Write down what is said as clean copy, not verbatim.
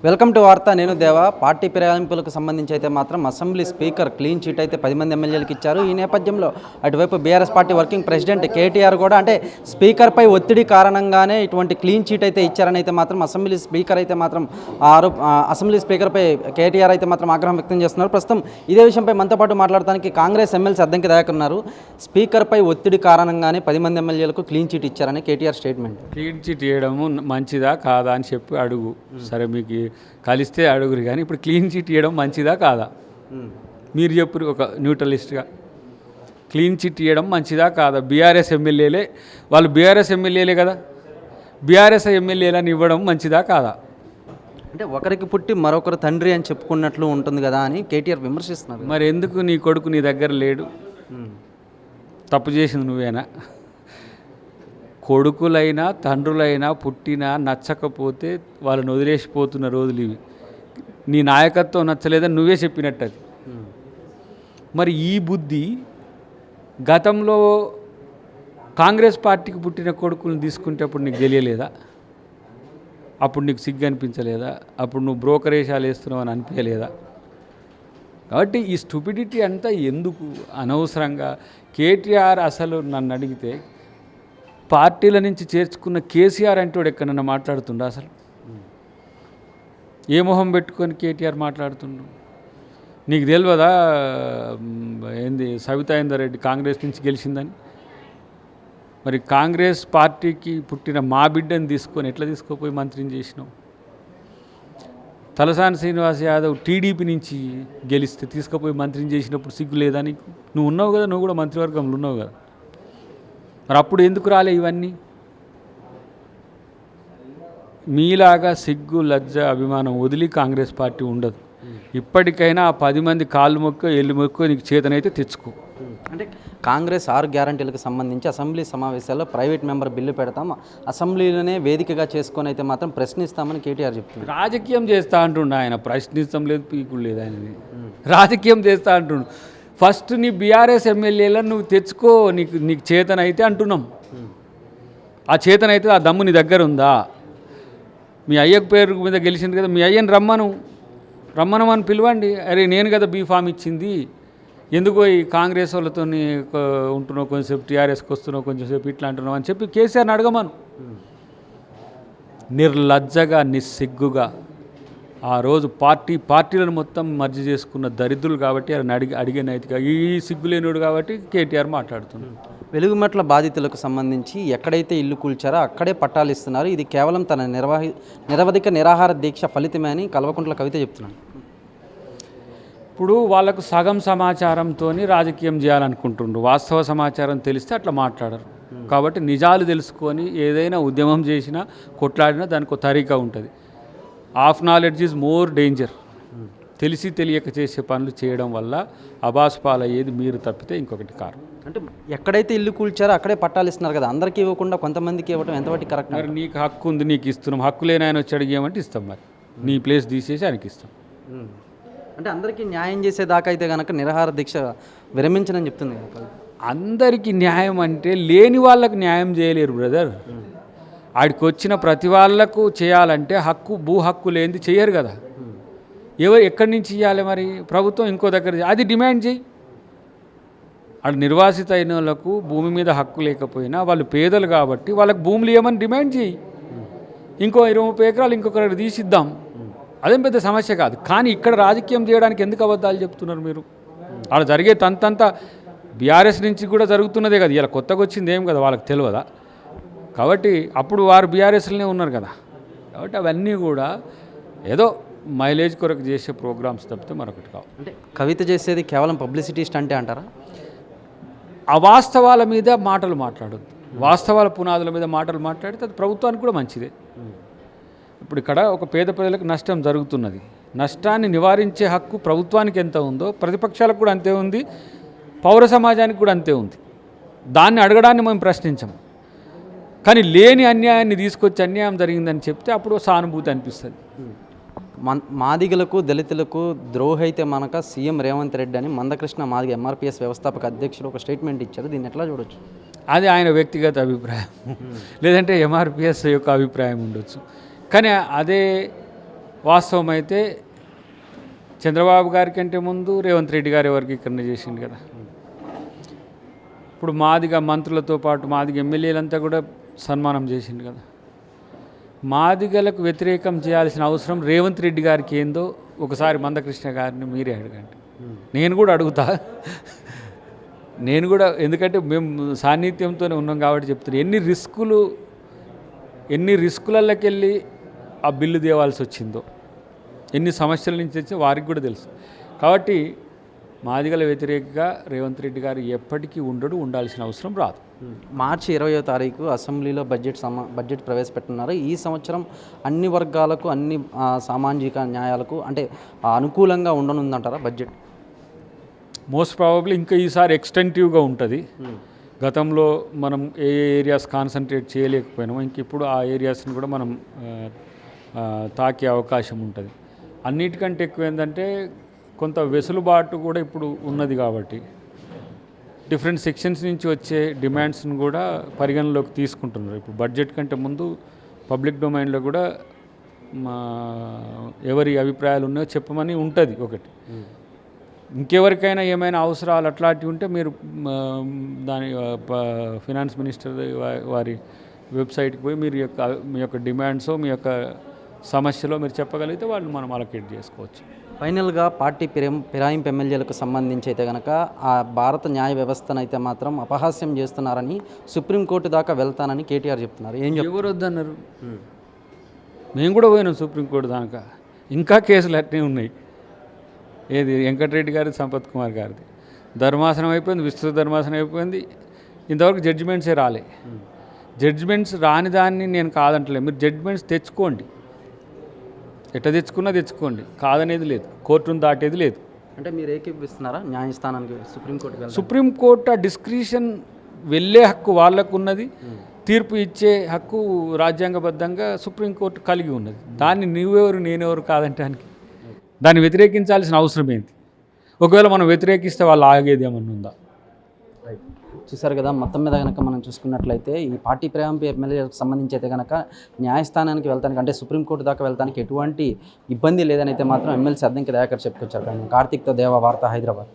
Welcome to వార్త. నేను దేవా. పార్టీ ఫిరాయింపులకు సంబంధించి అయితే మాత్రం అసెంబ్లీ స్పీకర్ క్లీన్ చీట్ అయితే 10 మంది ఎమ్మెల్యేలకు ఇచ్చారు. ఈ నేపథ్యంలో అటువైపు BRS party working president KTR కూడా అంటే స్పీకర్పై ఒత్తిడి కారణంగానే ఇటువంటి క్లీన్ చీట్ అయితే ఇచ్చారని అయితే మాత్రం అసెంబ్లీ స్పీకర్పై కేటీఆర్ అయితే మాత్రం ఆగ్రహం వ్యక్తం చేస్తున్నారు. ప్రస్తుతం ఇదే విషయంపై మనతో పాటు మాట్లాడడానికి కాంగ్రెస్ ఎమ్మెల్సీ అద్దంకి దయాకర్ ఉన్నారు. స్పీకర్పై ఒత్తిడి కారణంగానే 10 మంది ఎమ్మెల్యేలకు క్లీన్ చీట్ ఇచ్చారని కేటీఆర్ స్టేట్మెంట్. క్లీన్ చీట్ ఇవ్వడము మంచిదా కాదా అని చెప్పి అడుగు. సరే మీకు కలిస్తే అడుగురు, కానీ ఇప్పుడు క్లీన్ చీట్ ఇవ్వడం మంచిదా కాదా మీరు చెప్పు. ఒక న్యూట్రలిస్ట్గా క్లీన్ చీట్ ఇవ్వడం మంచిదా కాదా? బీఆర్ఎస్ ఎమ్మెల్యేలే, వాళ్ళు బీఆర్ఎస్ ఎమ్మెల్యేలే కదా, బీఆర్ఎస్ ఎమ్మెల్యేలని ఇవ్వడం మంచిదా కాదా? అంటే ఒకరికి పుట్టి మరొకరు తండ్రి అని చెప్పుకున్నట్లు ఉంటుంది కదా అని కేటీఆర్ విమర్శిస్తున్నారు. మరి ఎందుకు నీ కొడుకు నీ దగ్గర లేడు? తప్పు చేసింది నువ్వేనా? కొడుకులైనా తండ్రులైనా పుట్టినా నచ్చకపోతే వాళ్ళని వదిలేసిపోతున్న రోజులు ఇవి. నీ నాయకత్వం నచ్చలేదని నువ్వే చెప్పినట్టు అది. మరి ఈ బుద్ధి గతంలో కాంగ్రెస్ పార్టీకి పుట్టిన కొడుకులను తీసుకుంటే అప్పుడు నీకు తెలియలేదా? అప్పుడు నీకు సిగ్గు అనిపించలేదా? అప్పుడు నువ్వు బ్రోకరేషాలు వేస్తున్నావు అని అనిపించలేదా? కాబట్టి ఈ స్టూపిడిటీ అంతా ఎందుకు అనవసరంగా? కేటీఆర్ అసలు నన్ను అడిగితే పార్టీల నుంచి చేర్చుకున్న కేసీఆర్ అంటే వాడు ఎక్కడన్నా మాట్లాడుతుండ? అసలు ఏ మొహం పెట్టుకొని కేటీఆర్ మాట్లాడుతుండు? నీకు తెలియదా ఏంది సవితా రెడ్డి కాంగ్రెస్ నుంచి గెలిచిందని? మరి కాంగ్రెస్ పార్టీకి పుట్టిన మా బిడ్డని తీసుకొని ఎట్లా తీసుకోపోయి మంత్రిని చేసినావు? తలసాని శ్రీనివాస్ యాదవ్ టీడీపీ నుంచి గెలిస్తే తీసుకుపోయి మంత్రిని చేసినప్పుడు సిగ్గు లేదా నీకు? నువ్వు ఉన్నావు కదా, నువ్వు కూడా మంత్రివర్గంలో ఉన్నావు కదా, మరి అప్పుడు ఎందుకు రాలే ఇవన్నీ? మీలాగా సిగ్గు లజ్జ అభిమానం వదిలి కాంగ్రెస్ పార్టీ ఉండదు. ఇప్పటికైనా ఆ 10 మంది కాళ్ళు మొక్క ఎల్లు మొక్క నీకు చేతనైతే తెచ్చుకో. అంటే కాంగ్రెస్ 6 గ్యారంటీలకు సంబంధించి అసెంబ్లీ సమావేశాల్లో ప్రైవేట్ మెంబర్ బిల్లు పెడతాం, అసెంబ్లీలోనే వేదికగా చేసుకొని అయితే మాత్రం ప్రశ్నిస్తామని కేటీఆర్ చెప్తున్నారు. రాజకీయం చేస్తా అంటుండు ఆయన. ప్రశ్నిస్తాం లేదు, పీకుడు లేదు ఆయనది. రాజకీయం చేస్తా అంటుండు. ఫస్ట్ నీ బీఆర్ఎస్ ఎమ్మెల్యేలను నువ్వు తెచ్చుకో, నీకు చేతనైతే అంటున్నాం. ఆ చేతనైతే ఆ దమ్ము నీ దగ్గర ఉందా? మీ అయ్యకు పేరు మీద గెలిచింది కదా, మీ అయ్యని రమ్మనమని పిలవండి. అరే నేను కదా బీఫామ్ ఇచ్చింది, ఎందుకో ఈ కాంగ్రెస్ వాళ్ళతో ఉంటున్నావు, కొంచెంసేపు టీఆర్ఎస్కి వస్తున్నావు, కొంచెంసేపు ఇట్లా అంటున్నావు అని చెప్పి కేసీఆర్ని అడగమను. నిర్లజ్జగా నిస్సిగ్గుగా ఆ రోజు పార్టీలను మొత్తం మర్జీ చేసుకున్న దరిద్రులు కాబట్టి ఆయన అడిగే నైతిక ఈ సిగ్గులేనుడు కాబట్టి కేటీఆర్ మాట్లాడుతున్నాడు. వెలుగుమట్ల బాధితులకు సంబంధించి ఎక్కడైతే ఇల్లు కూల్చారో అక్కడే పట్టాలు ఇస్తున్నారు. ఇది కేవలం తన నిరవధిక నిరాహార దీక్ష ఫలితమే అని కల్వకుంట్ల కవిత చెప్తున్నాను. ఇప్పుడు వాళ్ళకు సగం సమాచారంతో రాజకీయం చేయాలనుకుంటుండ్రు. వాస్తవ సమాచారం తెలిస్తే అట్లా మాట్లాడరు. కాబట్టి నిజాలు తెలుసుకొని ఏదైనా ఉద్యమం చేసినా కొట్లాడినా దానికి ఒక తరీకా ఉంటుంది. Half knowledge is more danger. తెలిసి తెలియక చేసే పనులు చేయడం వల్ల అబాస్పాలయ్యేది మీరు తప్పితే ఇంకొకటి కారణం. అంటే ఎక్కడైతే ఇల్లు కూల్చారో అక్కడే పట్టాలు ఇస్తున్నారు కదా, అందరికీ ఇవ్వకుండా కొంతమందికి ఇవ్వడం ఎంతవరకు కరెక్ట్? మరి నీకు హక్కు ఉంది, నీకు ఇస్తున్నాం. హక్కు లేని ఆయన వచ్చి అడిగేయమంటే ఇస్తాం. మరి నీ ప్లేస్ తీసేసి ఆయనకి ఇస్తాం. అంటే అందరికీ న్యాయం చేసేదాకా అయితే కనుక నిరాహార దీక్ష విరమించనని చెప్తుంది కదా. అందరికీ న్యాయం అంటే లేని వాళ్ళకు న్యాయం చేయలేరు బ్రదర్. ఆడికి వచ్చిన ప్రతి వాళ్లకు చేయాలంటే భూ హక్కు లేనిది చేయరు కదా. ఎక్కడి నుంచి ఇవ్వాలి? మరి ప్రభుత్వం ఇంకో దగ్గర అది డిమాండ్ చేయి. ఆడు నిర్వాసిత అయిన వాళ్ళకు భూమి మీద హక్కు లేకపోయినా వాళ్ళు పేదలు కాబట్టి వాళ్ళకు భూములు ఇవ్వమని డిమాండ్ చేయి. ఇంకో 20-30 ఎకరాలు ఇంకొకరికి తీసిద్దాం, అదేం పెద్ద సమస్య కాదు. కానీ ఇక్కడ రాజకీయం చేయడానికి ఎందుకు అబద్ధాలు చెప్తున్నారు మీరు? ఆడ జరిగే తంతంతా బీఆర్ఎస్ నుంచి కూడా జరుగుతున్నదే కదా, ఇలా కొత్తగా వచ్చింది ఏం కదా, వాళ్ళకి తెలియదా? కాబట్టి అప్పుడు వారు బీఆర్ఎస్లోనే ఉన్నారు కదా. కాబట్టి అవన్నీ కూడా ఏదో మైలేజ్ కొరకు చేసే ప్రోగ్రామ్స్ తప్పితే మరొకటి కావు. అంటే కవిత చేసేది కేవలం పబ్లిసిటీ స్టంటే అంటారా? అవాస్తవాల మీద మాటలు మాట్లాడొద్దు. వాస్తవాల పునాదుల మీద మాటలు మాట్లాడితే అది ప్రభుత్వానికి కూడా మంచిదే. ఇప్పుడు ఇక్కడ ఒక పేద ప్రజలకు నష్టం జరుగుతున్నది. నష్టాన్ని నివారించే హక్కు ప్రభుత్వానికి ఎంత ఉందో ప్రతిపక్షాలకు కూడా అంతే ఉంది, పౌర సమాజానికి కూడా అంతే ఉంది. దాన్ని అడగడాన్ని మేము ప్రశ్నించము. కానీ లేని అన్యాయాన్ని తీసుకొచ్చి అన్యాయం జరిగిందని చెప్తే అప్పుడు సానుభూతి అనిపిస్తుంది. మాదిగలకు దళితులకు ద్రోహైతే మనక సీఎం రేవంత్ రెడ్డి అని మందకృష్ణ మాదిగ ఎంఆర్పీఎస్ వ్యవస్థాపక అధ్యక్షుడు ఒక స్టేట్మెంట్ ఇచ్చారు. దీన్ని ఎట్లా చూడొచ్చు? అది ఆయన వ్యక్తిగత అభిప్రాయం, లేదంటే ఎంఆర్పీఎస్ యొక్క అభిప్రాయం ఉండొచ్చు. కానీ అదే వాస్తవం అయితే చంద్రబాబు గారి కంటే ముందు రేవంత్ రెడ్డి గారి వర్గీకరణ చేసిండు కదా. ఇప్పుడు మాదిగ మంత్రులతో పాటు మాదిగ ఎమ్మెల్యేలంతా కూడా సన్మానం చేసిండు కదా. మాదిగలకు వ్యతిరేకం చేయాల్సిన అవసరం రేవంత్ రెడ్డి గారికి ఏందో ఒకసారి మందకృష్ణ గారిని మీరే అడగండి. నేను కూడా అడుగుతా, నేను కూడా, ఎందుకంటే మేము సాన్నిధ్యంతోనే ఉన్నాం కాబట్టి చెప్తున్నాను. ఎన్ని రిస్కులలోకి వెళ్ళి ఆ బిల్లు తేవాల్సి వచ్చిందో, ఎన్ని సమస్యల నుంచి వచ్చి వారికి కూడా తెలుసు. కాబట్టి మాదిగల వ్యతిరేకంగా రేవంత్ రెడ్డి గారు ఎప్పటికీ ఉండాల్సిన అవసరం రాదు. మార్చి 20వ తారీఖు అసెంబ్లీలో బడ్జెట్ ప్రవేశపెట్టున్నారు. ఈ సంవత్సరం అన్ని వర్గాలకు, అన్ని సామాజిక న్యాయాలకు అంటే అనుకూలంగా ఉండనుందంటారా బడ్జెట్? మోస్ట్ ప్రాబబ్లీ ఇంకా ఈసారి ఎక్స్టెంటివ్గా ఉంటుంది. గతంలో మనం ఏ ఏరియాస్ కాన్సన్ట్రేట్ చేయలేకపోయినామో ఇంక ఇప్పుడు ఆ ఏరియాస్ని కూడా మనం తాకే అవకాశం ఉంటుంది. అన్నిటికంటే ఎక్కువ ఏంటంటే కొంత వెసులుబాటు కూడా ఇప్పుడు ఉన్నది కాబట్టి డిఫరెంట్ సెక్షన్స్ నుంచి వచ్చే డిమాండ్స్ని కూడా పరిగణలోకి తీసుకుంటున్నారు. ఇప్పుడు బడ్జెట్ కంటే ముందు పబ్లిక్ డొమైన్లో కూడా ఎవరి అభిప్రాయాలు ఉన్నాయో చెప్పమని ఉంటుంది ఒకటి. ఇంకెవరికైనా ఏమైనా అవసరాలు అట్లాంటివి ఉంటే మీరు దాని ఫినాన్స్ మినిస్టర్ వారి వెబ్సైట్కి పోయి మీ యొక్క డిమాండ్స్, మీ యొక్క సమస్యలో మీరు చెప్పగలిగితే వాళ్ళు మనం అలొకేట్ చేసుకోవచ్చు. ఫైనల్గా పార్టీ ఫిరాయింపు ఎమ్మెల్యేలకు సంబంధించి అయితే కనుక ఆ భారత న్యాయ వ్యవస్థను అయితే మాత్రం అపహాస్యం చేస్తున్నారని, సుప్రీంకోర్టు దాకా వెళ్తానని కేటీఆర్ చెప్తున్నారు. ఎవరు వద్దన్నారు? మేము కూడా పోయినాం సుప్రీంకోర్టు దాకా. ఇంకా కేసులు అట్నే ఉన్నాయి. ఏది వెంకటరెడ్డి గారిది, సంపత్ కుమార్ గారిది ధర్మాసనం అయిపోయింది, విస్తృత ధర్మాసనం అయిపోయింది. ఇంతవరకు జడ్జిమెంట్సే రాలే. జడ్జిమెంట్స్ రాని దాన్ని నేను కాదంటలేదు. మీరు జడ్జిమెంట్స్ తెచ్చుకోండి, ఎట్లా తెచ్చుకోండి, కాదనేది లేదు, కోర్టును దాటేది లేదు. అంటే మీరు ఏకీపిస్తున్నారా న్యాయస్థానానికి, సుప్రీంకోర్టు ఆ డిస్క్రిషన్ వెళ్ళే హక్కు వాళ్ళకు ఉన్నది, తీర్పు ఇచ్చే హక్కు రాజ్యాంగబద్ధంగా సుప్రీంకోర్టు కలిగి ఉన్నది. దాన్ని నువ్వెవరు నేనెవరు కాదంటానికి, దాన్ని వ్యతిరేకించాల్సిన అవసరం ఏంటి? ఒకవేళ మనం వ్యతిరేకిస్తే వాళ్ళు ఆగేది ఏమన్నా ఉందా? చూసారు కదా, మొత్తం మీద కనుక మనం చూసుకున్నట్లయితే ఈ పార్టీ ఫిరాయింపు ఎమ్మెల్యేలకు సంబంధించి అయితే కనుక న్యాయస్థానానికి వెళ్తానికి అంటే సుప్రీంకోర్టు దాకా వెళ్తానికి ఎటువంటి ఇబ్బంది లేదని అయితే మాత్రం ఎమ్మెల్సీ అద్దంకి దయాకర్ చెప్పుకొచ్చారు. కార్తీక్తో దేవా వార్త, హైదరాబాద్.